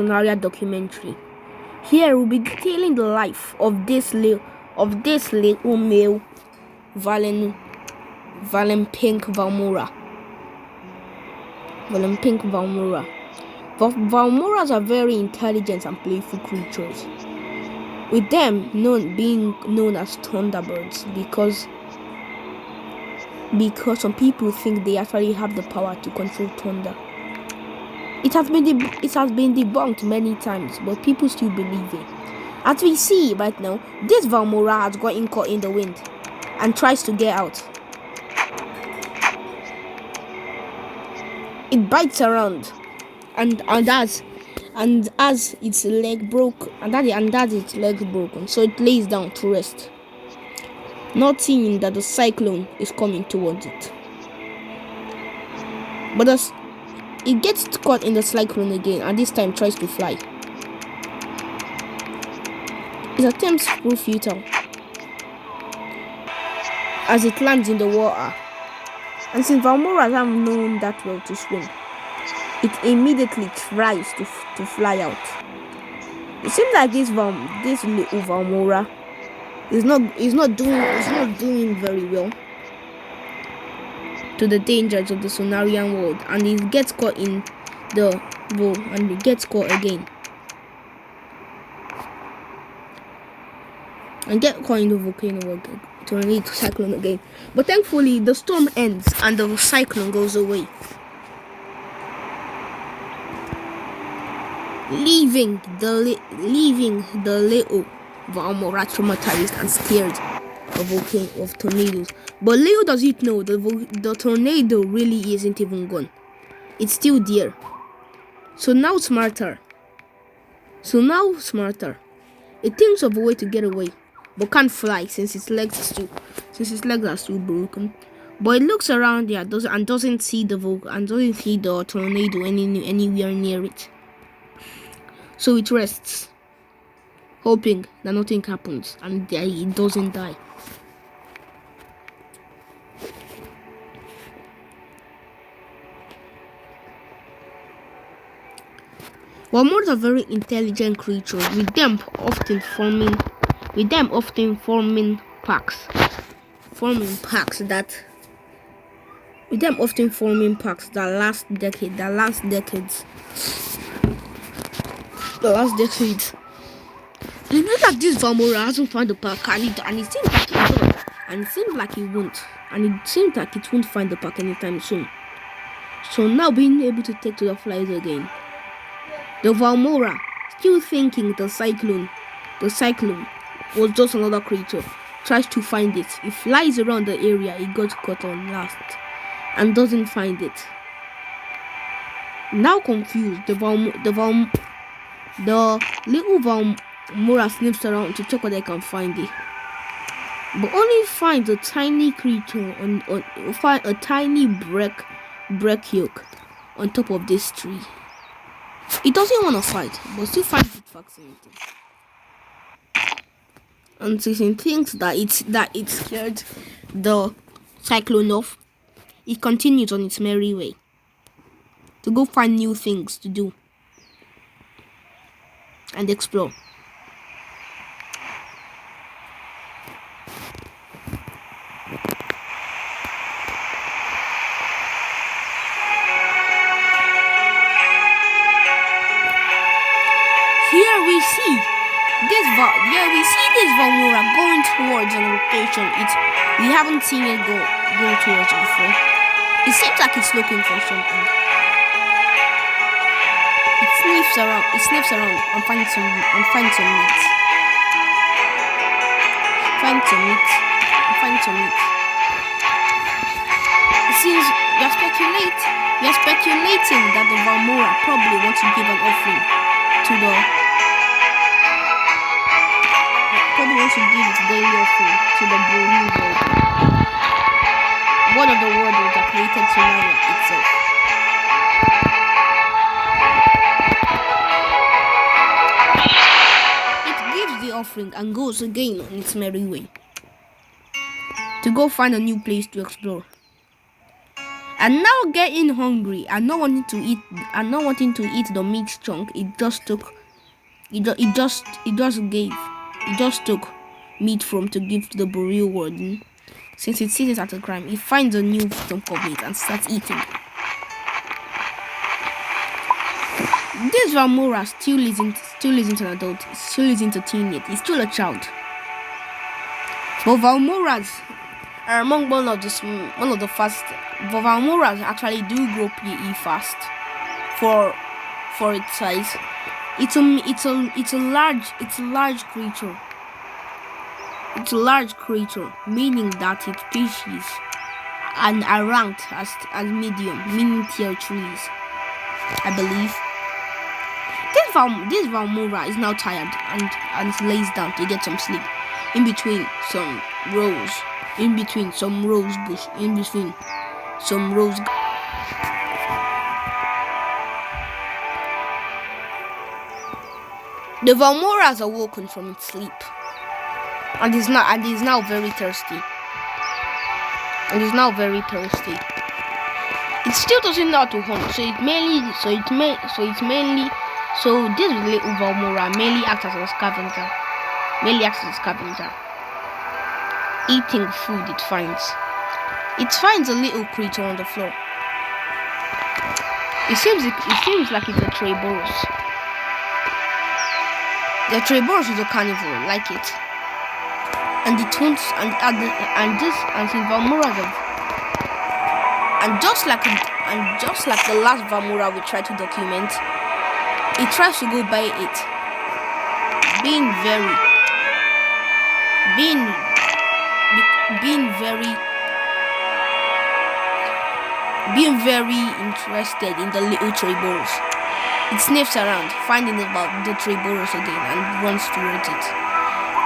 Sonaria documentary. Here we'll be detailing the life of this little male Valen Pink Vaumora. Vaumoras are very intelligent and playful creatures, with them being known as thunderbirds because some people think they actually have the power to control thunder. It has been debunked many times, but people still believe it. As we see right now, this Vaumora has gotten caught in the wind and tries to get out. It bites around, and as its leg broke, so it lays down to rest, not seeing that the cyclone is coming towards it. But as it gets caught in the cyclone again, and this time tries to fly. Its attempts prove futile as it lands in the water. And since Vaumoras have known that well to swim, it immediately tries to fly out. It seems like this little Vaumora is not doing very well to the dangers of the Sonarian world, and it gets caught in the bowl, and it gets caught again, and get caught in the volcano again, tornado cyclone again. But thankfully the storm ends and the cyclone goes away, leaving the little Vaumora traumatized and scared of tornadoes. But little does it know, the tornado really isn't even gone. It's still there. So now smarter. It thinks of a way to get away, but can't fly since its legs are still broken. But it looks around there and doesn't see the tornado anywhere near it. So it rests, hoping that nothing happens and that it doesn't die. Vaumoras are very intelligent creatures, with them often forming packs that last decades. It means that this Vaumora hasn't found the pack, and it seems like it does, and it seems like it won't, and it seems like it won't find the pack anytime soon. So now being able to take to the flies again, the Vaumora, still thinking the cyclone was just another creature, tries to find it. It flies around the area it got caught on last and doesn't find it. Now confused, the little Vaumora sniffs around to check whether they can find it, but only finds a tiny creature find a tiny brachioc on top of this tree. It doesn't want to fight, but still finds it fascinating. And since it thinks that it scared the cyclone off, it continues on its merry way to go find new things to do and explore. Here we see this Vaumora going towards an location we haven't seen it go towards before. It seems like it's looking for something. It sniffs around and finds some meat. It seems we are speculating that the Vaumora probably wants to give an offering to its daily offering to the Bruni world, one of the worlds that created Sonaria itself. It gives the offering and goes again on its merry way to go find a new place to explore. And now getting hungry and not wanting to eat the meat chunk, it just took meat from to give to the burial warden. Since it sees it as a crime, it finds a new chunk of meat and starts eating. This Vaumora still isn't an adult, still isn't a teen yet, he's still a child. But Vaumoras are among one of the fast. But Vaumoras actually do grow pretty fast for its size. It's a large creature. It's a large creature, meaning that its species and are ranked as medium, meaning tier 3s, I believe. This Vaumora is now tired and lays down to get some sleep in between some rose bush, in between some rose. The Vaumora has awoken from its sleep and is now very thirsty. It still doesn't know how to hunt, so this little Vaumora mainly acts as a scavenger. Eating food it finds. It finds a little creature on the floor. It seems like it's a Traboros. The Traboros is a carnivore, like it. And it hunts since Vaumoras and just like the last Vaumora we tried to document, it tries to go by it, being very interested in the little Traboros. It sniffs around, finding about the Traboros again, and runs towards it.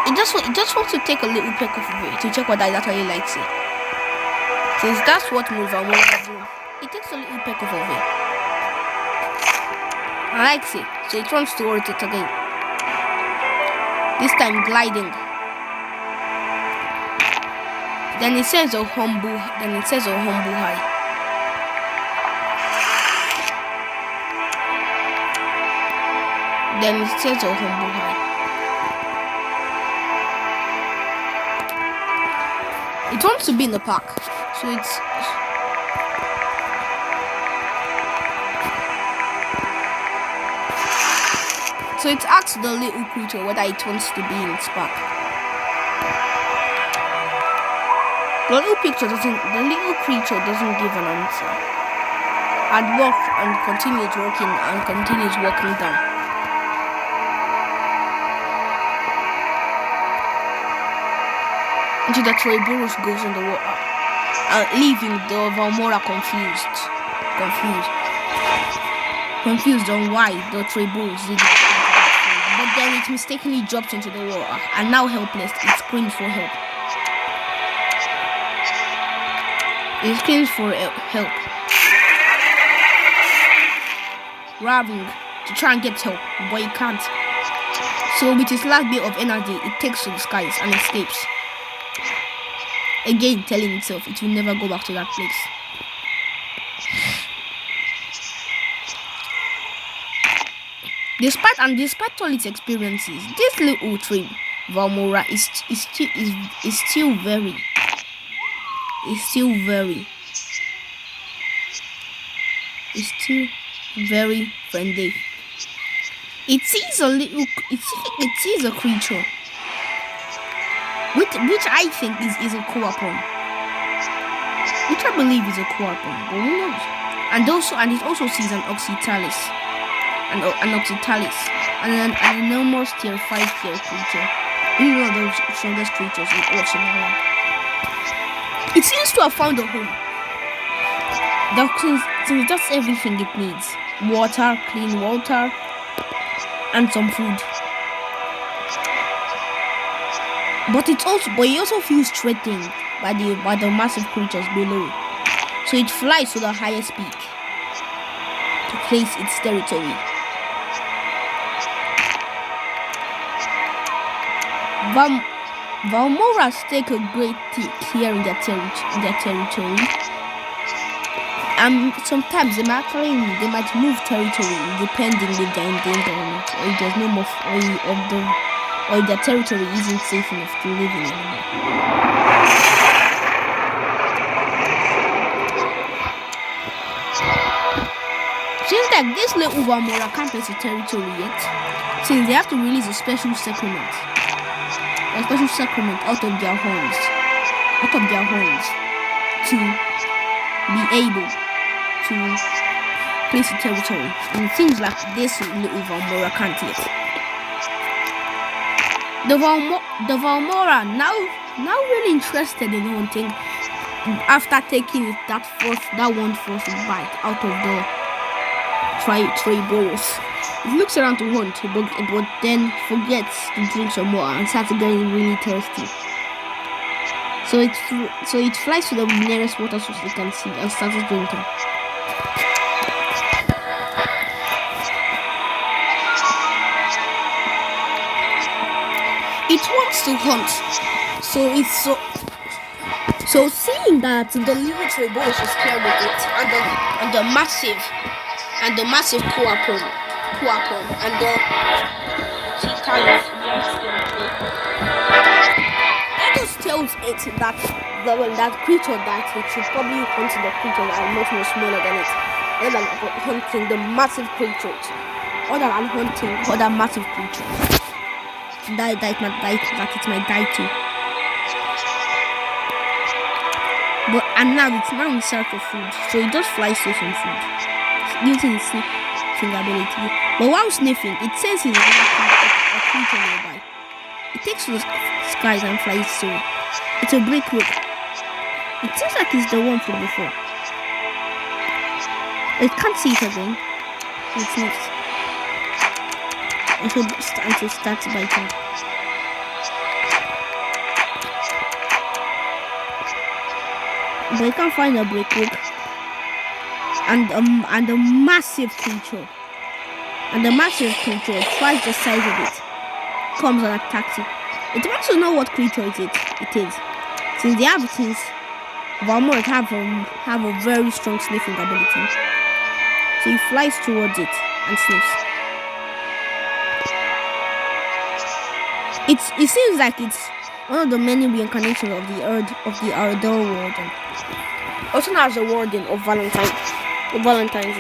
It just wants to take a little peck of it to check whether it actually likes it. Since that's what Vaumora do, it takes a little peck of it. I likes it, so it runs towards it again. This time gliding. Then it says a humble hi. Then it says a humble hi. It wants to be in the park, so it asks the little creature whether it wants to be in its park. The little creature doesn't give an answer. And continues walking down. Until the Traboros goes in the water, leaving the Vaumora confused on why the Traboros did it. But then it mistakenly drops into the water, and now helpless, it screams for help. Grabbing to try and get help, but it can't. So with its last bit of energy, it takes to the skies and escapes. Again, telling itself it will never go back to that place. Despite all its experiences, this little tree, Vaumora, is still very friendly. It sees a creature, which I think is a coapon, which I believe is a coapon, but who knows? And it also sees an oxytalis, and an enormous tier 5 tier creature, one of the strongest creatures in all Sonaria. It seems to have found a home. Since that's everything it needs: water, clean water, and some food. But it also feels threatened by the massive creatures below. So it flies to the highest peak to place its territory. Vaumoras take a great peak here in their territory. Sometimes they might move territory depending if they're in danger or not, or if there's no more or if their territory isn't safe enough to live in anymore. Seems like this little Vaumora can't place a territory yet, since they have to release a special sacrament out of their horns, to be able to place a territory. And it seems like this little Vaumora can't yet. The Vaumora now really interested in hunting after taking that one first bite out of the Triboros. It looks around to hunt, but then forgets to drink some more and starts getting really thirsty. So it flies to the nearest water source it can see and starts drinking. It wants to hunt, so seeing that the little Triboros is scared with it, and the massive Kuapon and the Chitalis that just tells it that that creature that it should probably hunt the creatures that are much more smaller than it, rather than hunting the massive creatures, other than hunting other massive creatures that it might die to. Now it's in search of food, so it just flies to some food using its sniffing ability. But while sniffing, it senses a creature nearby. It takes to the skies and flies to it. It's a brickrook. It seems like it's the one from before. It can't see it again. It sniffs. And so starts biting. But it can't find a brickrook. And a massive creature. And the massive creature, twice the size of it, comes and attacks it. It wants to know what creature it is. Since Vaumora have a very strong sniffing ability. So he flies towards it and sniffs. It seems like it's one of the many reincarnations of the Ardor Warden. Also known as the Warden of Valentine's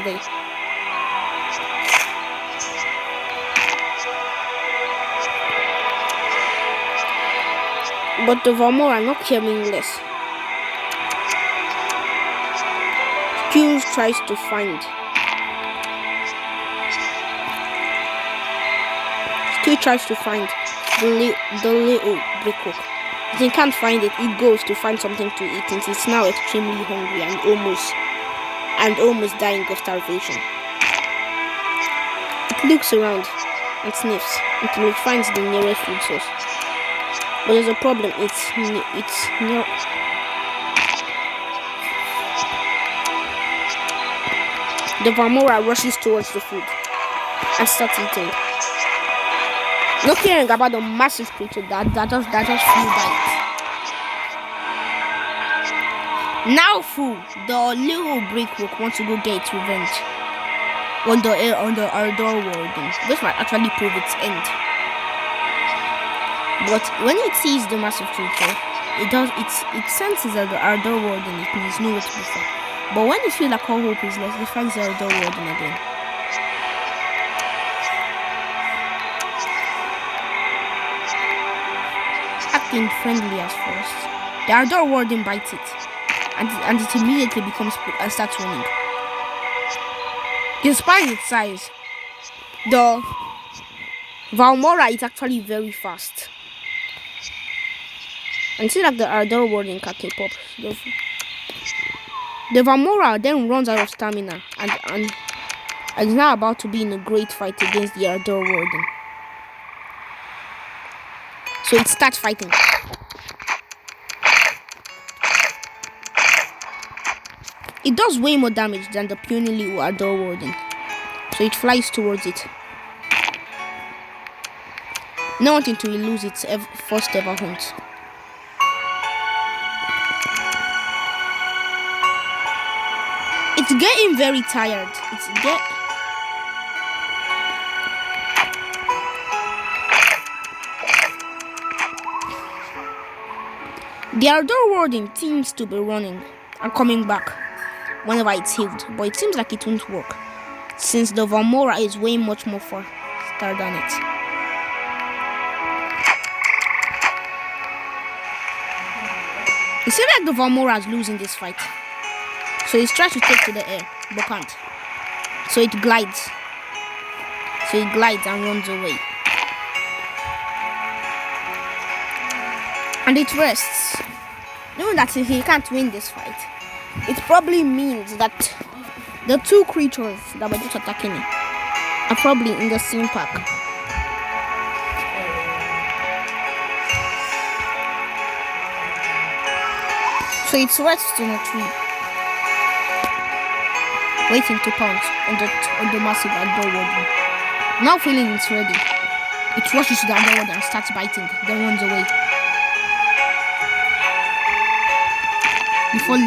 Day. But the Vaumora are not caring less. Q tries to find the little brickrook. If he can't find it, it goes to find something to eat, since it's now extremely hungry and almost dying of starvation. It looks around and sniffs until it finds the nearest food source. But there's a problem. It's near. The Vaumora rushes towards the food and starts eating, not caring about the massive creature that just flew by it. Now, the little brickrook wants to go get its revenge on the Ardor Warden. This might actually prove its end. But when it sees the massive creature, it senses that the Ardor Warden is nowhere to be found. But when it feels like all hope is lost, it finds the Ardor Warden again. Acting friendly as first, the Ardor Warden bites it, and it immediately starts running. Despite its size, the Vaumora is actually very fast. And see like the Ardor Warden can't keep up. The Vaumora then runs out of stamina and is now about to be in a great fight against the Ardor Warden. So it starts fighting. It does way more damage than the puny little Ardor Warden. So it flies towards it, not wanting to lose its first ever hunt. It It's getting very tired. The outdoor warden seems to be running and coming back whenever it's healed, but it seems like it won't work since the Vaumora is way much more faster than it. It seems like the Vaumora is losing this fight, so he's trying to take to the air but can't. So it glides and runs away. And it rests, knowing that if he can't win this fight, it probably means that the two creatures that were just attacking him are probably in the same pack. So it rests in a tree, waiting to pounce on the massive outdoor warden. Now feeling it's ready, it rushes to the outdoor warden and starts biting, then runs away. Before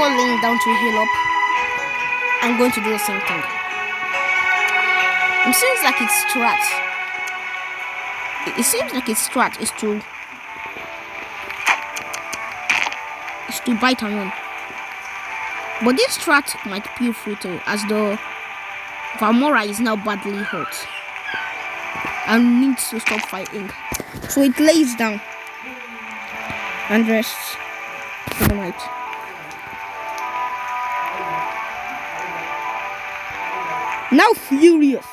laying down to heal up, I'm going to do the same thing. It seems like its strat is to bite and run. But this strat might prove futile as the Vaumora is now badly hurt and needs to stop fighting. So it lays down and rests for the night. Now furious,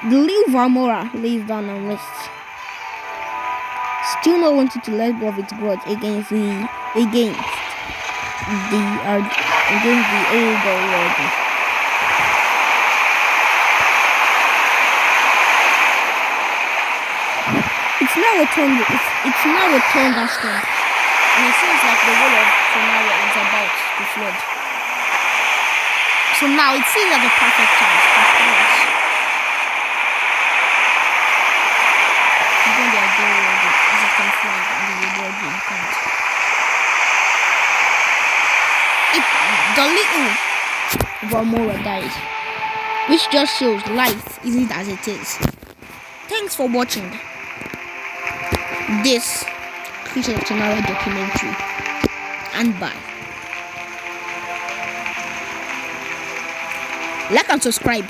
the little Vaumora lays down and rests, still not wanting to let go of its grudge against the older warden. It's now returned that strength, and it seems like the wall of Sonaria is about to flood. So now it seems like a perfect chance to finish. Even the outdoor warden as it can fly and the warden can't. The little Vaumora died, which just shows life isn't as it is. Thanks for watching this Creature of Sonaria documentary, and bye. Like and subscribe.